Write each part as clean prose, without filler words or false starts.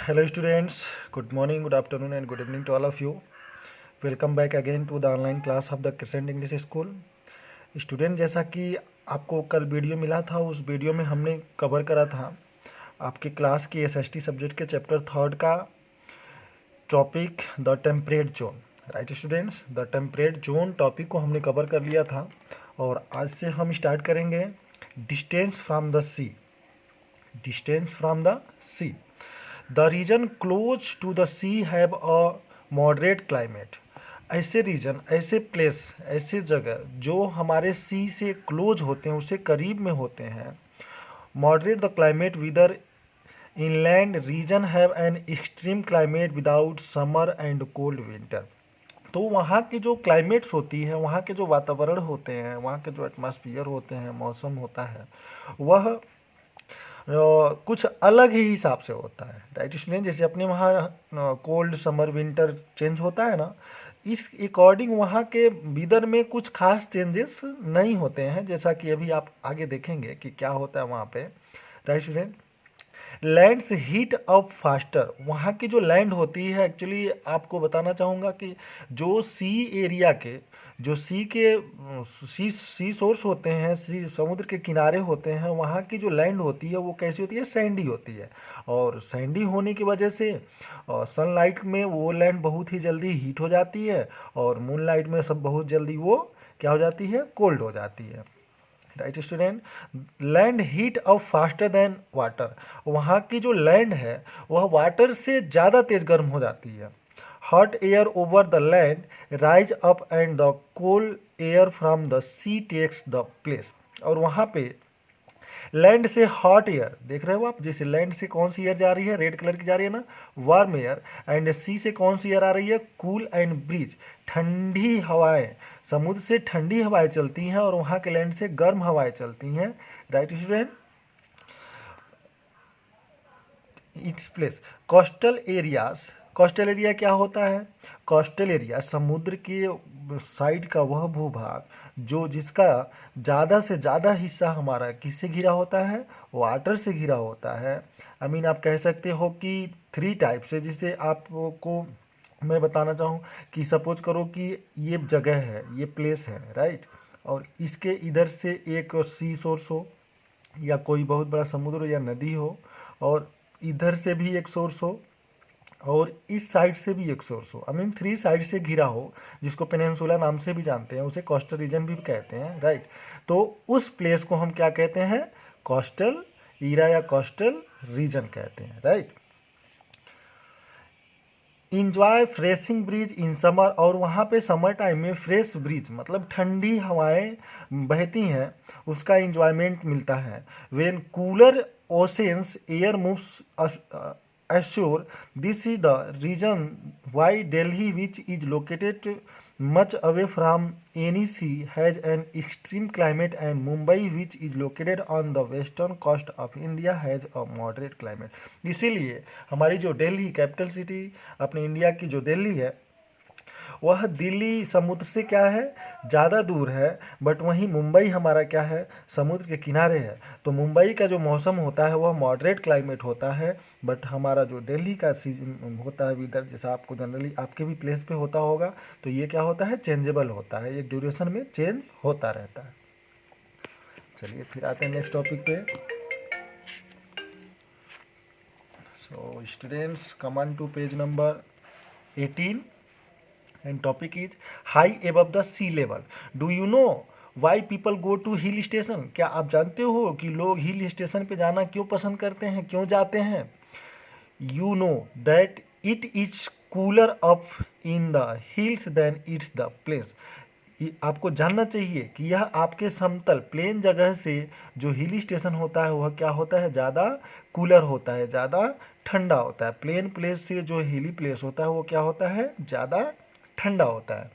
Hello students, good morning, good afternoon and good evening to all of you. Welcome back again to the online class of the Crescent English School. Student, जैसा कि आपको कल video मिला था, उस video में हमने cover करा था आपके क्लास की एसएसटी सब्जेक्ट के चैप्टर 3 का topic the temperate zone. Right students, the temperate zone topic को हमने कवर कर लिया था और आज से हम स्टार्ट करेंगे distance from the sea. Distance from the sea. The region close to the sea have a moderate climate. ऐसे रीजन, ऐसे प्लेस, ऐसे जगह जो हमारे सी से क्लोज होते हैं, उससे करीब में होते हैं। Moderate the climate whether inland region have an extreme climate without summer and cold winter. तो वहाँ की जो क्लाइमेट्स होती है, वहाँ के जो वातावरण होते हैं, वहाँ के जो एटमॉस्फेयर होते हैं, मौसम होता है, वह कुछ अलग ही हिसाब से होता है। राइट स्टूडेंट, जैसे अपने वहाँ कोल्ड समर विंटर चेंज होता है ना, इस अकॉर्डिंग वहाँ के वेदर में कुछ खास चेंजेस नहीं होते हैं, जैसा कि अभी आप आगे देखेंगे कि क्या होता है वहाँ पे। Right student, lands heat up faster. वहाँ की जो लैंड होती है, एक्चुअली आपको बताना चाहूँगा कि जो सी एरिया के, जो सी सोर्स होते हैं, सी समुद्र के किनारे होते हैं, वहाँ की जो लैंड होती है वो कैसी होती है, सैंडी होती है। और सैंडी होने की वजह से सनलाइट में वो लैंड बहुत ही जल्दी हीट हो जाती है और मूनलाइट में सब बहुत जल्दी वो क्या हो जाती है, कोल्ड हो जाती है। Right student, land heat up faster than water. वहाँ की जो लैंड है वह वाटर से ज़्यादा तेज गर्म हो जाती है। Hot air over the land rise up and the cold air from the sea takes the place. और वहाँ पे लैंड से हॉट एयर, देख रहे हो आप, जैसे लैंड से कौन सी एयर जा रही है, रेड कलर की जा रही है ना, वार्म एयर। एंड सी से कौन सी एयर आ रही है, कूल एंड ब्रीज, ठंडी हवाएं। समुद्र से ठंडी हवाएं चलती हैं और वहाँ के लैंड से गर्म हवाएं चलती हैं। Right student, its place coastal areas. Coastal area क्या होता है, कोस्टल एरिया समुद्र के साइड का वह भूभाग जो जिसका ज़्यादा से ज़्यादा हिस्सा हमारा किससे घिरा होता है, वाटर से घिरा होता है। आई मीन आप कह सकते हो कि 3 टाइप से, जिसे आपको मैं बताना चाहूँ कि सपोज करो कि ये जगह है, ये प्लेस है, राइट, और इसके इधर से एक सी सोर्स हो या कोई बहुत बड़ा समुद्र या नदी हो, और इधर से भी एक सोर्स हो और इस साइड से भी एक सोर्स हो। आई मीन 3 साइड से घिरा हो, जिसको पेनिनसुला नाम से भी जानते हैं, उसे कोस्टल रीजन भी कहते हैं। राइट, तो उस प्लेस को हम क्या कहते हैं, कोस्टल एरिया या कोस्टल रीजन कहते हैं। Right, enjoy freshing breeze in summer. और वहाँ पे समर टाइम में फ्रेश ब्रीज मतलब ठंडी हवाएं बहती हैं, उसका इंजॉयमेंट मिलता है। When cooler oceans air moves ashore. This is the reason why Delhi, which is located much away from any sea, has an extreme climate, and Mumbai, which is located on the western coast of India, has a moderate climate. इसीलिए हमारी जो Delhi capital city अपने India की जो दिल्ली है, वह दिल्ली समुद्र से क्या है, ज़्यादा दूर है, बट वहीं मुंबई हमारा क्या है, समुद्र के किनारे है। तो मुंबई का जो मौसम होता है वह मॉडरेट क्लाइमेट होता है, बट हमारा जो दिल्ली का सीजन होता है वेदर, जैसा आपको जनरली आपके भी प्लेस पे होता होगा, तो ये क्या होता है, चेंजेबल होता है, ये ड्यूरेशन में चेंज होता रहता है। चलिए फिर आते हैं नेक्स्ट टॉपिक पे। So students, come on to page number 18 and topic is high above the sea level. Do you know why people go to hill station? क्या आप जानते हो कि लोग हिल स्टेशन पे जाना क्यों पसंद करते हैं, क्यों जाते हैं? You know that it is cooler up in the hills than it's the place. आपको जानना चाहिए कि यह आपके समतल प्लेन जगह से जो हिल स्टेशन होता है वह क्या होता है, ज़्यादा कूलर होता है, ज़्यादा ठंडा होता है। प्लेन प्लेस से जो हिली प्लेस होता है वो क्या होता है, ज़्यादा ठंडा होता है।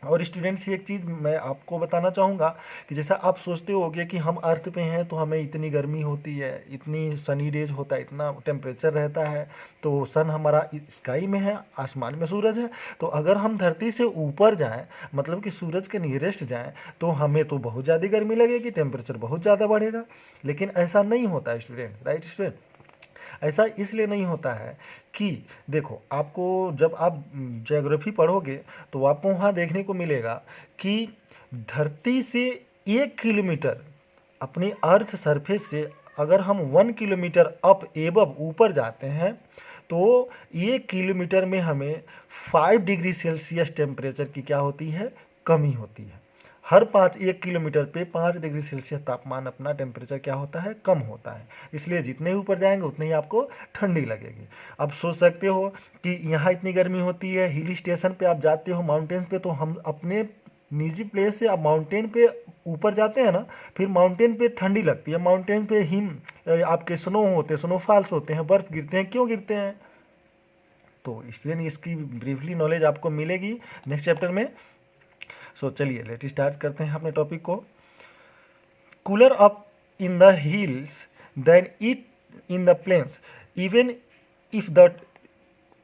और स्टूडेंट्स, एक चीज़ मैं आपको बताना चाहूँगा कि जैसा आप सोचते होगे कि हम अर्थ पे हैं तो हमें इतनी गर्मी होती है, इतनी सनी डेज होता है, इतना टेम्परेचर रहता है, तो सन हमारा स्काई में है, आसमान में सूरज है, तो अगर हम धरती से ऊपर जाएं, मतलब कि सूरज के नियरेस्ट जाएं, तो हमें तो बहुत ज़्यादा गर्मी लगेगी, टेम्परेचर बहुत ज़्यादा बढ़ेगा। लेकिन ऐसा नहीं होता है स्टूडेंट। राइट स्टूडेंट, ऐसा इसलिए नहीं होता है कि देखो, आपको जब आप ज्योग्राफी पढ़ोगे तो आपको वहाँ देखने को मिलेगा कि धरती से 1 किलोमीटर अपनी अर्थ सरफेस से अगर हम 1 किलोमीटर अप एबव ऊपर जाते हैं तो 1 किलोमीटर में हमें 5 डिग्री सेल्सियस टेम्परेचर की क्या होती है, कमी होती है। हर 1 किलोमीटर पे 5 डिग्री सेल्सियस तापमान अपना टेम्परेचर क्या होता है, कम होता है। इसलिए जितने ऊपर जाएंगे उतने ही आपको ठंडी लगेगी। अब सोच सकते हो कि यहाँ इतनी गर्मी होती है, हिल स्टेशन पे आप जाते हो, माउंटेन्स पे, तो हम अपने निजी प्लेस से आप माउंटेन पे ऊपर जाते हैं ना, फिर माउंटेन पे ठंडी लगती है, माउंटेन पे हिम आपके स्नो होते हैं, स्नोफॉल्स होते हैं, बर्फ़ गिरते हैं, क्यों गिरते हैं। तो स्टूडेंट इसकी ब्रीफली नॉलेज आपको मिलेगी नेक्स्ट चैप्टर में। सो चलिए लेट स्टार्ट करते हैं अपने टॉपिक को। Cooler up in the hills then it in the plains, even if the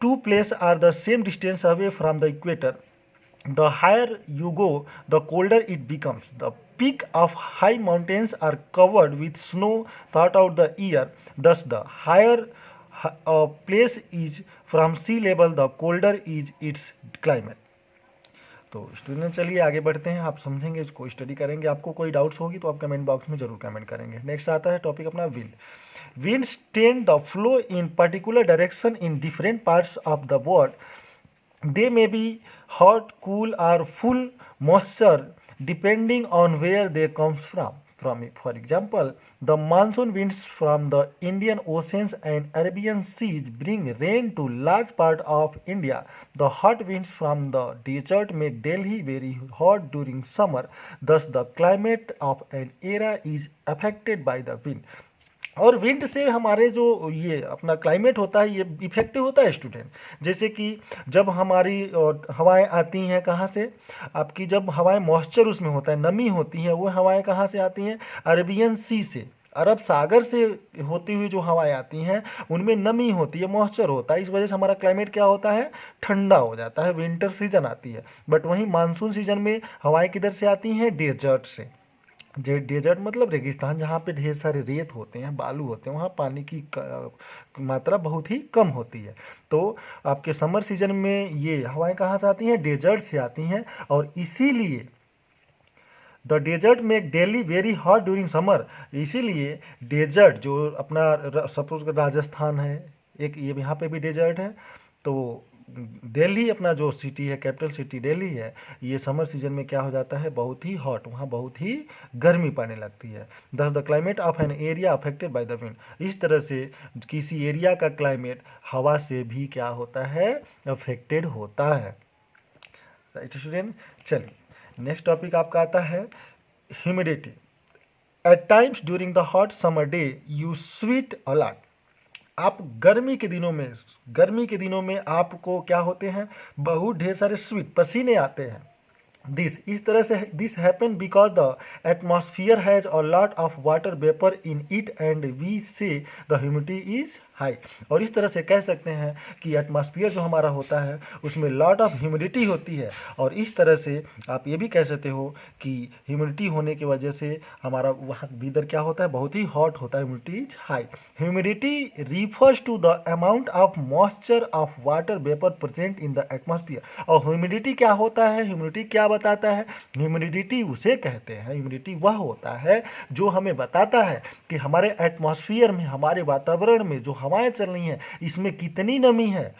two place are the same distance away from the equator, the higher you go, the colder it becomes. The peak of high mountains are covered with snow throughout the year. Thus, the higher a place is from sea level, the colder is its climate. तो student चलिए आगे बढ़ते हैं, आप समझेंगे, इसको study करेंगे। आपको कोई डाउट्स होगी तो आप कमेंट बॉक्स में जरूर कमेंट करेंगे। नेक्स्ट आता है टॉपिक अपना wind. Winds tend the flow in particular direction in different parts of the world. They may be hot, cool, or full moisture depending on where they comes from. For example, the monsoon winds from the Indian Oceans and Arabian Seas bring rain to large part of India. The hot winds from the desert make Delhi very hot during summer. Thus, the climate of an area is affected by the wind. और wind से हमारे जो ये अपना climate होता है ये effective होता है स्टूडेंट। जैसे कि जब हमारी हवाएं आती हैं कहाँ से, आपकी जब हवाएं मॉइस्चर उसमें होता है, नमी होती है, वो हवाएं कहाँ से आती हैं, अरेबियन सी से, अरब सागर से होती हुई जो हवाएं आती हैं उनमें नमी होती है, मॉइस्चर होता है। इस वजह से हमारा क्लाइमेट क्या होता है, ठंडा हो जाता है, विंटर सीजन आती है। बट वहीं मानसून सीजन में हवाएं किधर से आती हैं, डेजर्ट से। डेजर्ट मतलब रेगिस्तान, जहाँ पे ढेर सारे रेत होते हैं, बालू होते हैं, वहाँ पानी की मात्रा बहुत ही कम होती है। तो आपके समर सीजन में ये हवाएं कहाँ से आती हैं, डेजर्ट से आती हैं। और इसीलिए the desert make Delhi very hot during summer. इसीलिए डेजर्ट जो अपना सपोज राजस्थान है, एक ये यहाँ पे भी डेजर्ट है, तो दिल्ली अपना जो सिटी है, कैपिटल सिटी दिल्ली है, ये समर सीजन में क्या हो जाता है, बहुत ही हॉट, वहाँ बहुत ही गर्मी पड़ने लगती है। दस the climate of an area affected by the wind. इस तरह से किसी एरिया का क्लाइमेट हवा से भी क्या होता है, अफेक्टेड होता है। राइट स्टूडेंट, चलिए नेक्स्ट टॉपिक आपका आता है humidity. At times during the hot summer day you sweat a lot. आप गर्मी के दिनों में आपको क्या होते हैं, बहुत ढेर सारे स्वीट पसीने आते हैं। इस तरह से this happen because the atmosphere has a lot of water vapour in it and we say the humidity is high. और इस तरह से कह सकते हैं कि एटमॉस्फियर जो हमारा होता है उसमें लॉट ऑफ ह्यूमिडिटी होती है, और इस तरह से आप ये भी कह सकते हो कि ह्यूमिडिटी होने की वजह से हमारा वहाँ वेदर क्या होता है, बहुत ही हॉट होता है, humidity is high. Humidity refers to the amount of moisture of water vapour present in the atmosphere. और ह्यूमिडिटी क्या होता है, ह्यूमिडिटी क्या बताता है, ह्यूमिडिटी उसे कहते हैं, ह्यूमिडिटी वह होता है जो हमें बताता है कि हमारे एटमॉस्फियर में, हमारे वातावरण में जो हवाएं चल रही हैं इसमें कितनी नमी है,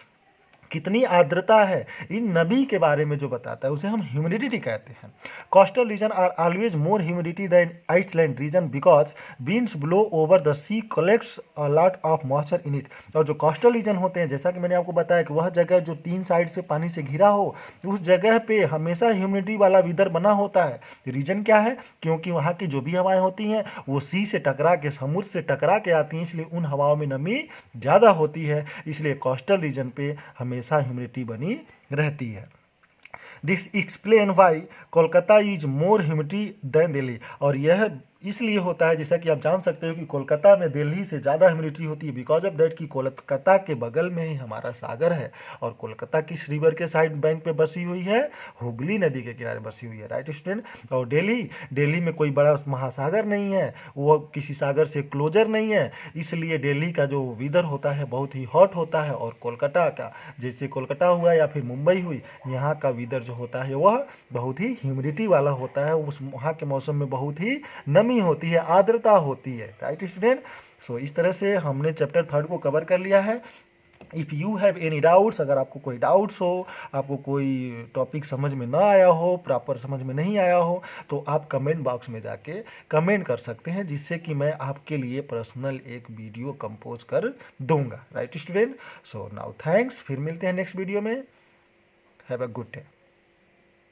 कितनी आर्द्रता है, इन नमी के बारे में जो बताता है उसे हम ह्यूमिडिटी कहते हैं। Coastal region are always more humidity than island region because winds blow over the sea collects a lot of moisture in it. और जो कोस्टल रीजन होते हैं, जैसा कि मैंने आपको बताया कि वह जगह जो 3 साइड से पानी से घिरा हो, उस जगह पे हमेशा ह्यूमिडिटी वाला वेदर बना होता है। रीजन क्या है, क्योंकि वहाँ की जो भी हवाएं होती हैं वो सी से टकरा के, समुद्र से टकरा के आती हैं, इसलिए उन हवाओं में नमी ज़्यादा होती है, इसलिए कोस्टल रीजन पे हमेशा ह्यूमिडिटी बनी रहती है। This explain why Kolkata is more humidity than Delhi. और यह इसलिए होता है, जैसा कि आप जान सकते हो कि कोलकाता में दिल्ली से ज़्यादा ह्यूमिडिटी होती है, बिकॉज ऑफ दैट कि कोलकाता के बगल में ही हमारा सागर है, और कोलकाता किस रिवर के साइड बैंक पे बसी हुई है, हुगली नदी के किनारे बसी हुई है, राइट स्टूडेंट। और दिल्ली में कोई बड़ा महासागर नहीं है, वो किसी सागर से क्लोजर नहीं है, इसलिए दिल्ली का जो वेदर होता है बहुत ही हॉट होता है, और कोलकाता का, जैसे कोलकाता हुआ या फिर मुंबई हुई, यहाँ का वेदर जो होता है वह बहुत ही ह्यूमिडिटी वाला होता है, उस वहाँ के मौसम में बहुत ही नमी होती है, आर्द्रता होती है, राइट स्टूडेंट। सो इस तरह से हमने चैप्टर 3 को कवर कर लिया है। If you have any doubts, अगर आपको कोई डाउट्स हो, आपको कोई टॉपिक समझ में ना आया हो, प्रॉपर समझ में नहीं आया हो, तो आप कमेंट बॉक्स में जाके कमेंट कर सकते हैं, जिससे कि मैं आपके लिए पर्सनल एक वीडियो कंपोज कर दूंगा, right student. So now thanks, फिर मिलते हैं नेक्स्ट वीडियो में। Have a good day.